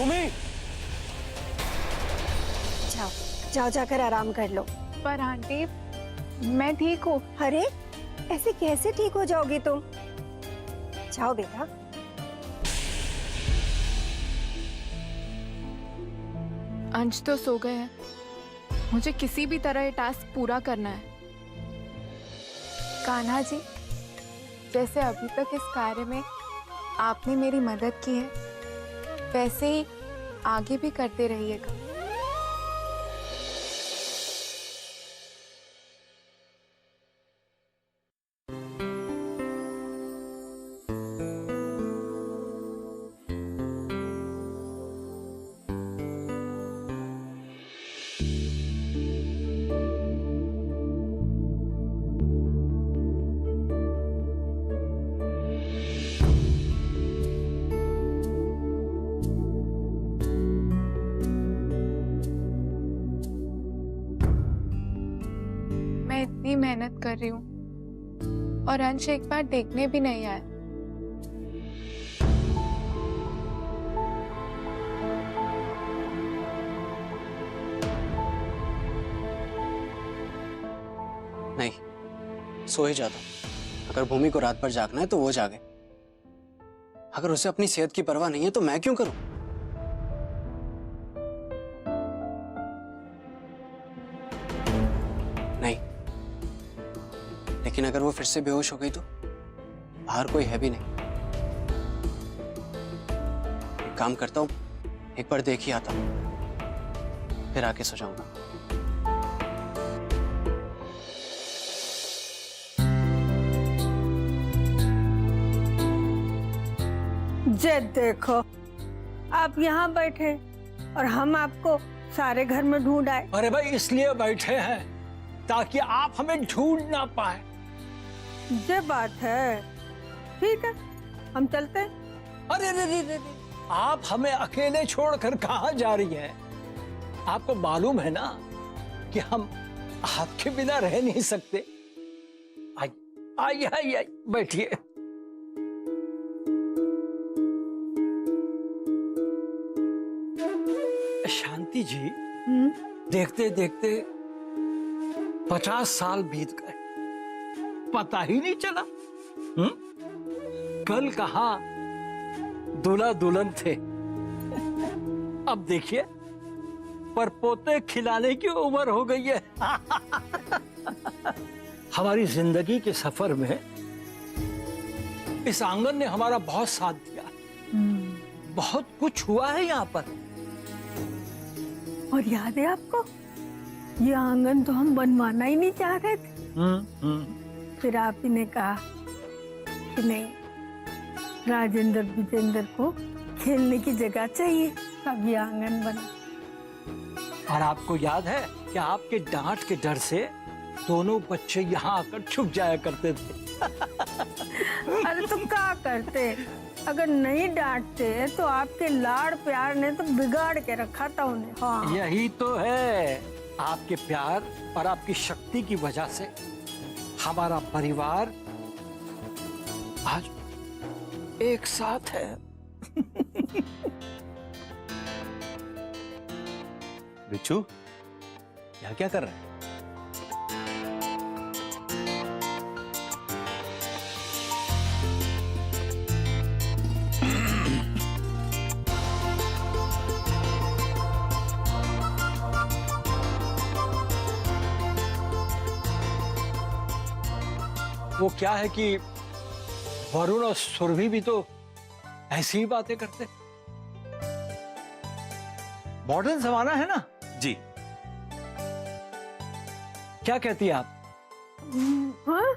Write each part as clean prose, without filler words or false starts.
भूमि, जाओ जाओ, जाकर आराम कर लो। पर आंटी मैं ठीक हूँ। अरे ऐसे कैसे ठीक हो जाओगी तुम? जाओ बेटा। अंश तो सो गए हैं, मुझे किसी भी तरह ये टास्क पूरा करना है। कान्हा जी, जैसे अभी तक इस कार्य में आपने मेरी मदद की है, वैसे ही आगे भी करते रहिएगा। मैं इतनी मेहनत कर रही हूँ और अंश एक बार देखने भी नहीं आया। नहीं, सो ही जाता। अगर भूमि को रात भर जागना है तो वो जागे। अगर उसे अपनी सेहत की परवाह नहीं है तो मैं क्यों करूं? नहीं, लेकिन अगर वो फिर से बेहोश हो गई तो बाहर कोई है भी नहीं। एक काम करता हूं, एक बार देख ही आता हूं, फिर आके सो जाऊंगा। जद देखो, आप यहाँ बैठे और हम आपको सारे घर में ढूंढ आए। अरे भाई इसलिए बैठे हैं ताकि आप हमें ढूंढ ना पाए। ये बात है, ठीक है हम चलते हैं। अरे रे रे रे रे, आप हमें अकेले छोड़कर कहाँ जा रही हैं? आपको मालूम है ना कि हम आपके बिना रह नहीं सकते। आइए आइए आइए, बैठिए। शांति जी, देखते देखते 50 साल बीत गए, पता ही नहीं चला। कल कहाँ दूल्हा दुल्हन थे, अब देखिए परपोते खिलाने की उम्र हो गई है। हमारी जिंदगी के सफर में इस आंगन ने हमारा बहुत साथ दिया। बहुत कुछ हुआ है यहाँ पर। और याद है आपको, ये आंगन तो हम बनवाना ही नहीं चाह रहे थे। फिर आप ही ने कहा कि नहीं, राजेंद्र विजेंद्र को खेलने की जगह चाहिए, तब ये आंगन बना। और आपको याद है कि आपके डांट के डर से दोनों बच्चे यहाँ आकर छुप जाया करते थे। अरे तुम क्या करते, अगर नहीं डांटते तो आपके लाड़ प्यार ने तो बिगाड़ के रखा था उन्हें। हाँ। यही तो है, आपके प्यार और आपकी शक्ति की वजह से हमारा परिवार आज एक साथ है। बिच्छू, यहाँ क्या कर रहे हैं? वो क्या है कि वरुण और सुरभि भी तो ऐसी ही बातें करते। मॉडर्न जमाना है ना जी। क्या कहती है आप? हाँ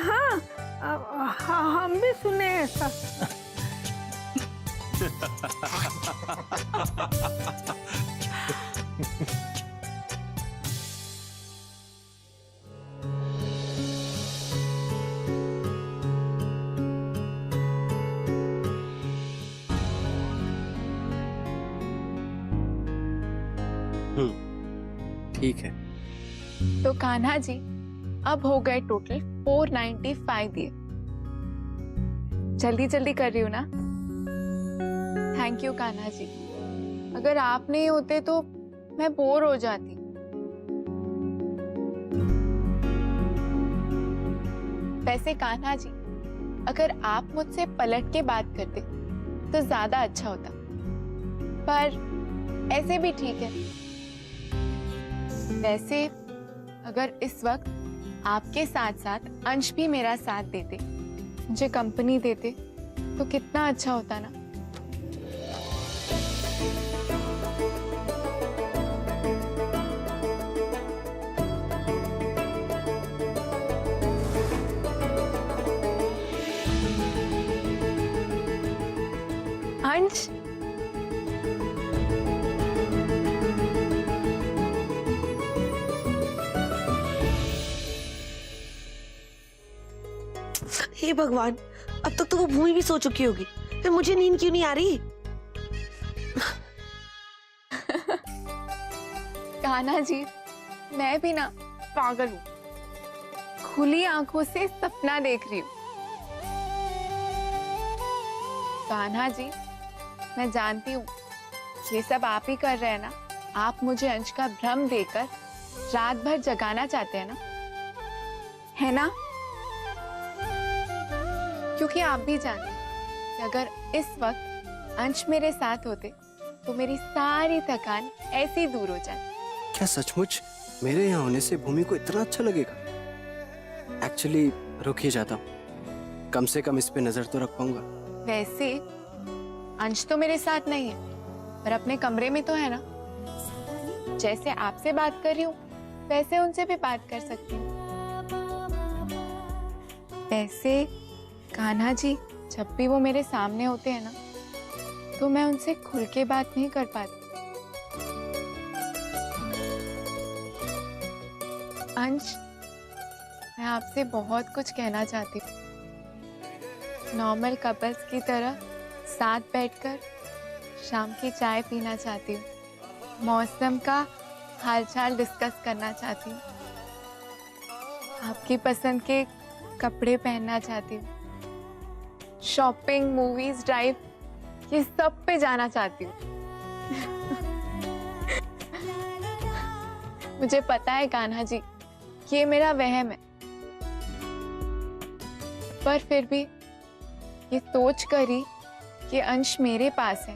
हाँ हाँ, हम भी सुने ऐसा। ठीक है। तो कान्हा जी, अब हो गए टोटल 495 दिए। जल्दी जल्दी कर रही हूँ ना। Thank you Kanha ji. अगर आप नहीं होते तो मैं बोर हो जाती। वैसे कान्हा जी, अगर आप मुझसे पलट के बात करते तो ज्यादा अच्छा होता, पर ऐसे भी ठीक है। वैसे अगर इस वक्त आपके साथ साथ अंश भी मेरा साथ देते, मुझे कंपनी देते, तो कितना अच्छा होता ना। अंश, हे भगवान, अब तक तो वो भूमि भी सो चुकी होगी, फिर मुझे नींद क्यों नहीं आ रही? कान्हा जी, मैं भी ना पागल हूँ, खुली आंखों से सपना देख रही हूँ। कान्हा जी, मैं जानती हूँ ये सब आप ही कर रहे हैं ना। आप मुझे अंश का भ्रम देकर रात भर जगाना चाहते हैं ना, है ना? क्योंकि आप भी जानते हैं कि अगर इस वक्त अंश मेरे साथ होते तो मेरी सारी थकान ऐसे ही दूर हो जाती। क्या सचमुच मेरे यहाँ होने से भूमि को इतना अच्छा लगेगा? एक्चुअली रुक ही जाता हूँ, कम से कम इस पे नजर तो रख पाऊंगा। वैसे अंश तो मेरे साथ नहीं है, पर अपने कमरे में तो है ना। जैसे आपसे बात कर रही हूँ वैसे उनसे भी बात कर सकती हूँ। वैसे कान्हा जी, जब भी वो मेरे सामने होते हैं ना, तो मैं उनसे खुल के बात नहीं कर पाती। अंश, मैं आपसे बहुत कुछ कहना चाहती हूँ। नॉर्मल कपल्स की तरह साथ बैठकर शाम की चाय पीना चाहती हूँ, मौसम का हालचाल डिस्कस करना चाहती हूँ, आपकी पसंद के कपड़े पहनना चाहती हूँ, शॉपिंग, मूवीज, ड्राइव, ये सब पे जाना चाहती हूँ। मुझे पता है कान्हा जी, ये मेरा वहम है, पर फिर भी ये सोच कर ही कि अंश मेरे पास है,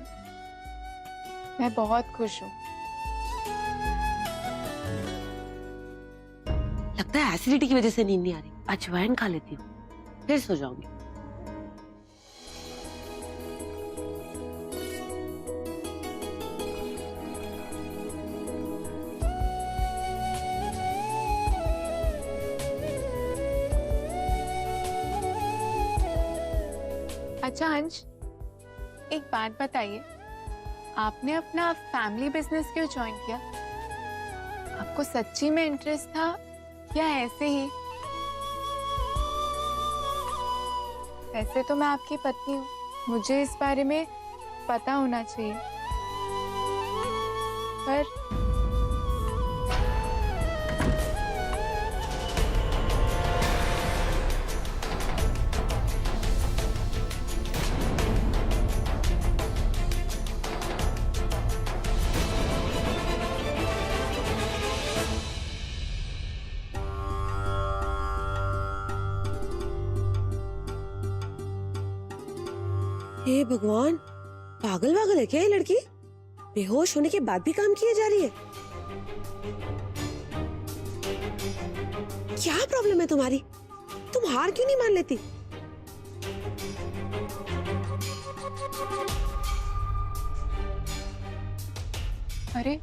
मैं बहुत खुश हूँ। लगता है एसिडिटी की वजह से नींद नहीं आ रही। अजवाइन खा लेती हूँ, फिर सो जाऊंगी। अच्छा अंश, एक बात बताइए, आपने अपना फैमिली बिजनेस क्यों ज्वाइन किया? आपको सच्ची में इंटरेस्ट था या ऐसे ही? वैसे तो मैं आपकी पत्नी हूँ, मुझे इस बारे में पता होना चाहिए, पर हे भगवान, पागल वागल है क्या ये लड़की? बेहोश होने के बाद भी काम किए जा रही है। क्या प्रॉब्लम है तुम्हारी? तुम हार क्यों नहीं मान लेती? अरे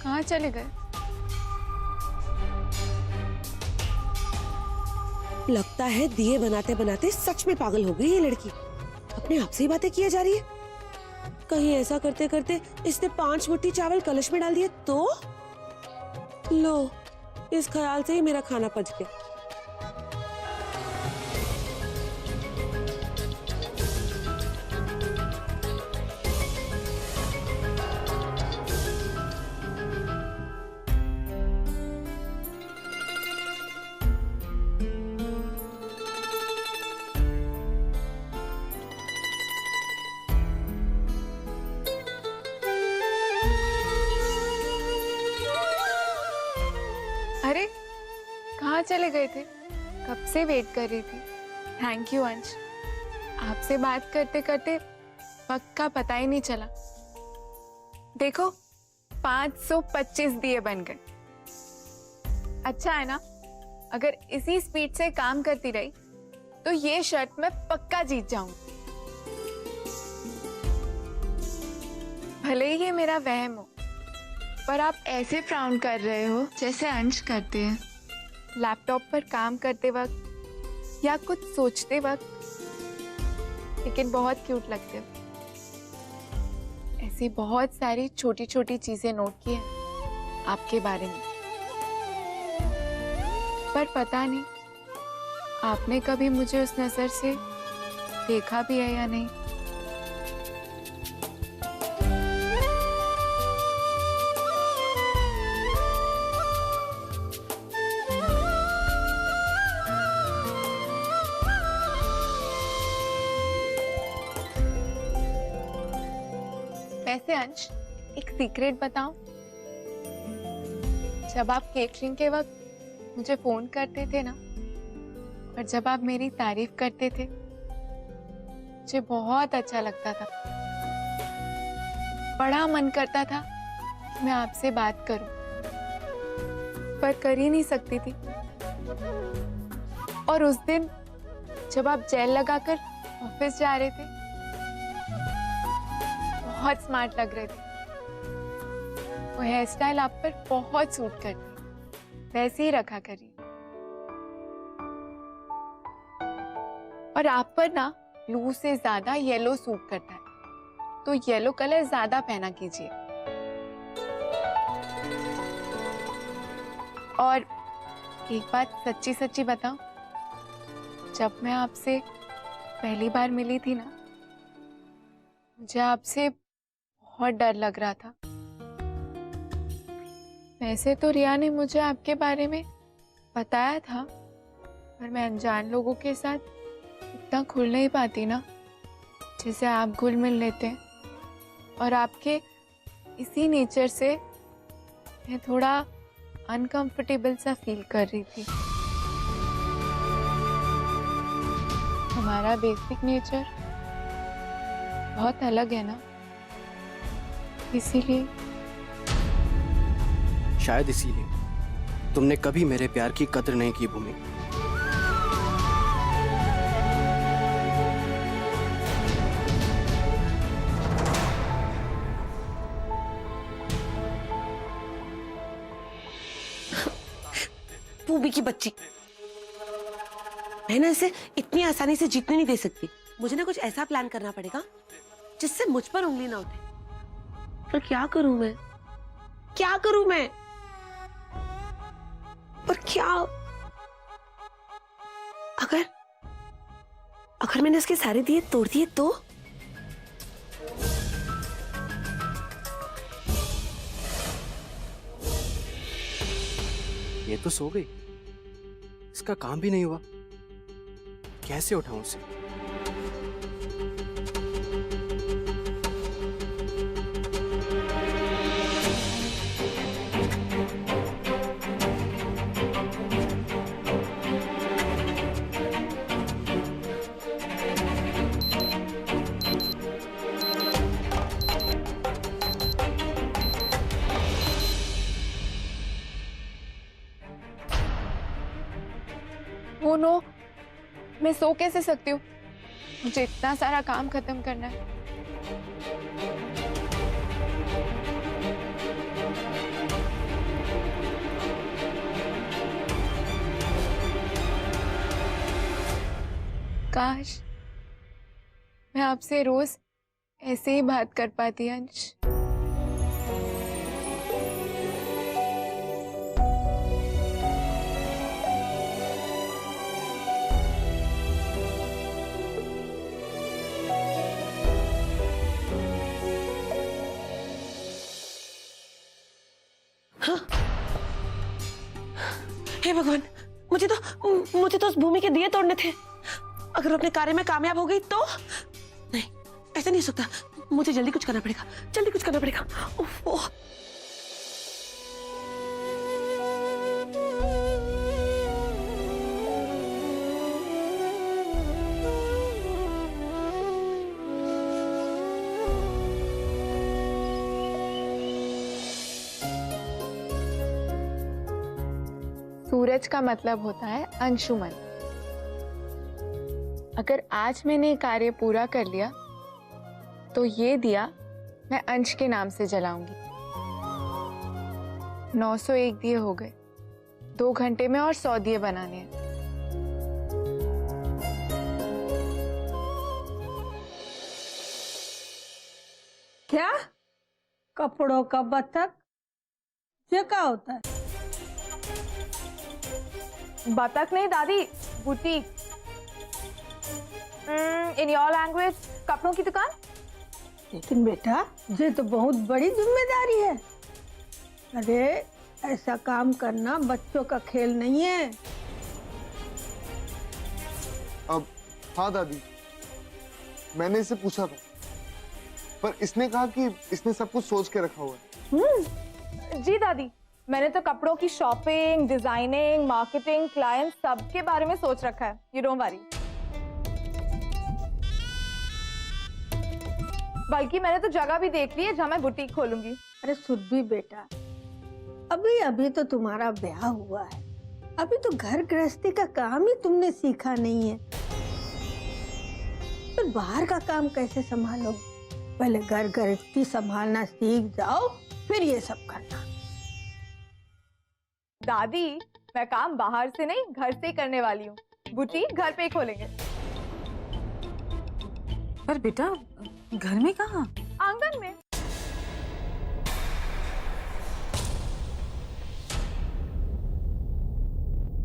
कहाँ चले गए? लगता है दिए बनाते बनाते सच में पागल हो गई ये लड़की। अपने आप से ही बातें किए जा रही है। कहीं ऐसा करते करते इसने 5 मुट्ठी चावल कलश में डाल दिए तो? लो, इस ख्याल से ही मेरा खाना पच गया। चले गए थे? कब से वेट कर रही थी। थैंक यू अंश, आपसे बात करते करते वक्त का पता ही नहीं चला। देखो 525 दिए बन गए। अच्छा है ना, अगर इसी स्पीड से काम करती रही तो ये शर्त मैं पक्का जीत जाऊंगी। भले ही ये मेरा वहम हो, पर आप ऐसे फ्राउन कर रहे हो जैसे अंश करते हैं लैपटॉप पर काम करते वक्त या कुछ सोचते वक्त, लेकिन बहुत क्यूट लगते हो। ऐसी बहुत सारी छोटी छोटी चीजें नोट की हैं आपके बारे में, पर पता नहीं आपने कभी मुझे उस नजर से देखा भी है या नहीं। वैसे अंश, एक सीक्रेट बताऊं? जब आप केटरिंग के वक्त मुझे फोन करते थे ना, और जब आप मेरी तारीफ करते थे, मुझे बहुत अच्छा लगता था। बड़ा मन करता था कि मैं आपसे बात करूं, पर कर ही नहीं सकती थी। और उस दिन जब आप जेल लगाकर ऑफिस जा रहे थे, बहुत स्मार्ट लग रहे थे। वो हेयर स्टाइल आप पर बहुत सूट करती, वैसे ही रखा करिए। और आप पर ना ब्लू से ज्यादा येलो सूट करता है, तो येलो कलर ज्यादा पहना कीजिए। और एक बात सच्ची सच्ची बताऊं, जब मैं आपसे पहली बार मिली थी ना, मुझे आपसे बहुत डर लग रहा था। वैसे तो रिया ने मुझे आपके बारे में बताया था, पर मैं अनजान लोगों के साथ इतना खुल नहीं पाती ना, जैसे आप घुल मिल लेते हैं। और आपके इसी नेचर से मैं थोड़ा अनकंफर्टेबल सा फील कर रही थी। हमारा बेसिक नेचर बहुत अलग है ना, इसीलिए। शायद इसीलिए तुमने कभी मेरे प्यार की कद्र नहीं की भूमि। भूमि की बच्ची, मैं ना इसे इतनी आसानी से जीतने नहीं दे सकती। मुझे ना कुछ ऐसा प्लान करना पड़ेगा जिससे मुझ पर उंगली ना उठे। पर क्या करूं मैं, क्या करूं मैं? पर क्या अगर अगर मैंने इसके सारे दिए तोड़ दिए तो? ये तो सो गई, इसका काम भी नहीं हुआ, कैसे उठाऊं उसे? ओ नो, मैं सो कैसे सकती हूँ? मुझे इतना सारा काम खत्म करना है। काश मैं आपसे रोज ऐसे ही बात कर पाती अंश। हे भगवान, मुझे तो उस भूमि के दिए तोड़ने थे। अगर वो अपने कार्य में कामयाब हो गई तो? नहीं, ऐसा नहीं हो सकता। मुझे जल्दी कुछ करना पड़ेगा, जल्दी कुछ करना पड़ेगा। उफ, सूरज का मतलब होता है अंशुमन। अगर आज मैंने ये कार्य पूरा कर लिया तो ये दिया मैं अंश के नाम से जलाऊंगी। 901 दिए हो गए, 2 घंटे में और 100 दिए बनाने हैं। क्या? कपड़ों का बतख? ये क्या होता है? बतख नहीं दादी, बुटीक। इन योर लैंग्वेज कपड़ों की दुकान। लेकिन बेटा ये तो बहुत बड़ी जिम्मेदारी है। अरे ऐसा काम करना बच्चों का खेल नहीं है। अब हाँ दादी, मैंने इसे पूछा था, पर इसने कहा कि इसने सब कुछ सोच के रखा हुआ है। जी दादी, मैंने तो कपड़ों की शॉपिंग, डिजाइनिंग, मार्केटिंग, क्लाइंट सब के बारे में सोच रखा है। You don't worry. बल्कि मैंने तो जगह भी देख ली है जहां मैं बुटीक खोलूंगी। अरे सुरभि बेटा, अभी अभी तो तुम्हारा ब्याह हुआ है, अभी तो घर गृहस्थी का काम ही तुमने सीखा नहीं है, तो बाहर का काम कैसे संभालोगे? पहले घर गृहस्थी संभालना सीख जाओ, फिर ये सब करना। दादी, मैं काम बाहर से नहीं घर से ही करने वाली हूँ। बुटीक घर पे ही खोलेंगे। पर बेटा घर में कहाँ? आंगन में।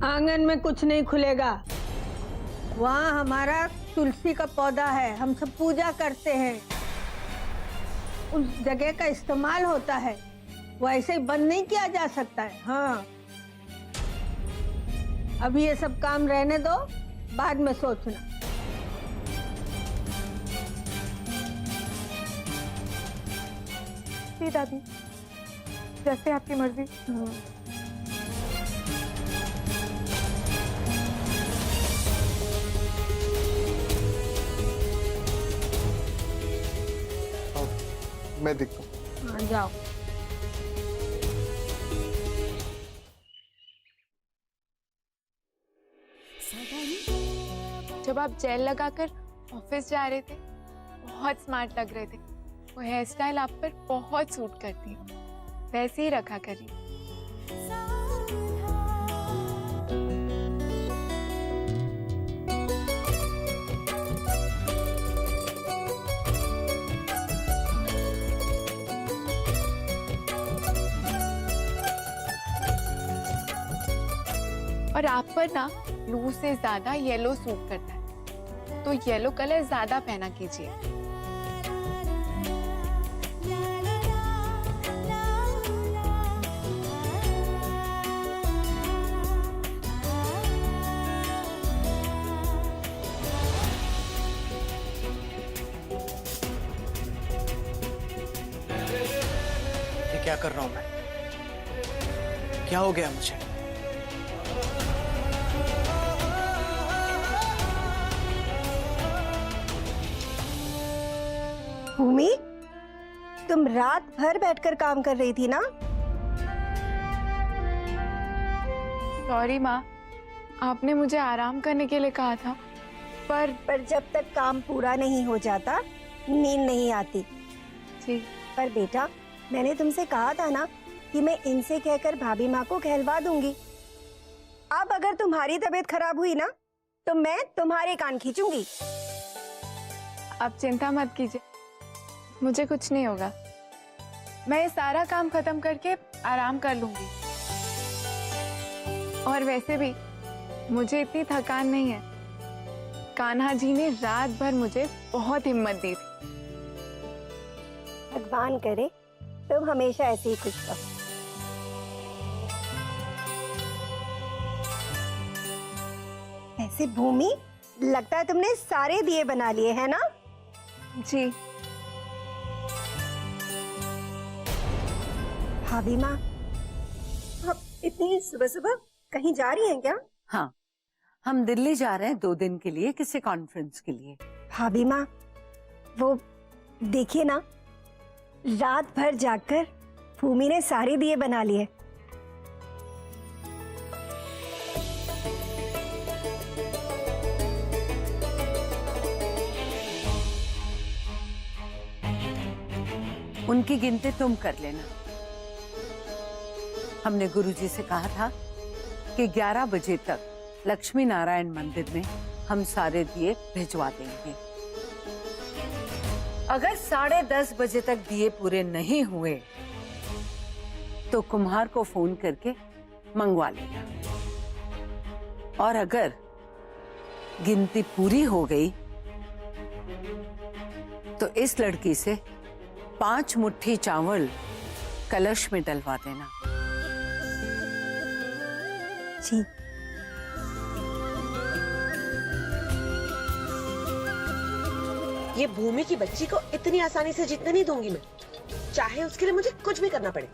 आंगन में कुछ नहीं खुलेगा। वहाँ हमारा तुलसी का पौधा है, हम सब पूजा करते हैं, उस जगह का इस्तेमाल होता है, वो ऐसे ही बंद नहीं किया जा सकता है। हाँ, अभी ये सब काम रहने दो, बाद में सोचना। जी दादी, जैसे आपकी मर्जी। मैं देखता हूँ। हाँ जाओ। जब आप जेल लगाकर ऑफिस जा रहे थे बहुत स्मार्ट लग रहे थे। वो हेयर स्टाइल आप पर बहुत सूट करती है, वैसे ही रखा करिए। और आप पर ना ब्लू से ज्यादा येलो सूट करता है, तो येलो कलर ज्यादा पहना कीजिए। ये क्या कर रहा हूं मैं? क्या हो गया मुझे? भूमि, तुम रात भर बैठकर काम कर रही थी ना? सॉरी माँ, आपने मुझे आराम करने के लिए कहा था, पर जब तक काम पूरा नहीं हो जाता नींद नहीं आती। जी। पर बेटा, मैंने तुमसे कहा था ना कि मैं इनसे कहकर भाभी माँ को कहलवा दूंगी। अब अगर तुम्हारी तबीयत खराब हुई ना तो मैं तुम्हारे कान खींचूंगी। आप चिंता मत कीजिए, मुझे कुछ नहीं होगा। मैं ये सारा काम खत्म करके आराम कर लूंगी। और वैसे भी मुझे इतनी थकान नहीं है। कान्हा जी ने रात भर मुझे बहुत हिम्मत दी थी। भगवान करे तुम हमेशा ऐसे ही खुश रहो। ऐसे भूमि, लगता है तुमने सारे दिए बना लिए हैं ना? जी। भाभी माँ, आप इतनी सुबह सुबह कहीं जा रही हैं क्या? हाँ, हम दिल्ली जा रहे हैं 2 दिन के लिए, किसी कॉन्फ्रेंस के लिए। भाभी माँ, वो देखिए ना, रात भर जागकर भूमि ने सारे दिए बना लिए। उनकी गिनती तुम कर लेना। हमने गुरुजी से कहा था कि 11 बजे तक लक्ष्मी नारायण मंदिर में हम सारे दिए भिजवा देंगे। अगर 10:30 बजे तक दिए पूरे नहीं हुए तो कुम्हार को फोन करके मंगवा लेना। और अगर गिनती पूरी हो गई तो इस लड़की से 5 मुट्ठी चावल कलश में डलवा देना। जी। ये भूमि की बच्ची को इतनी आसानी से जीतने नहीं दूंगी मैं, चाहे उसके लिए मुझे कुछ भी करना पड़े।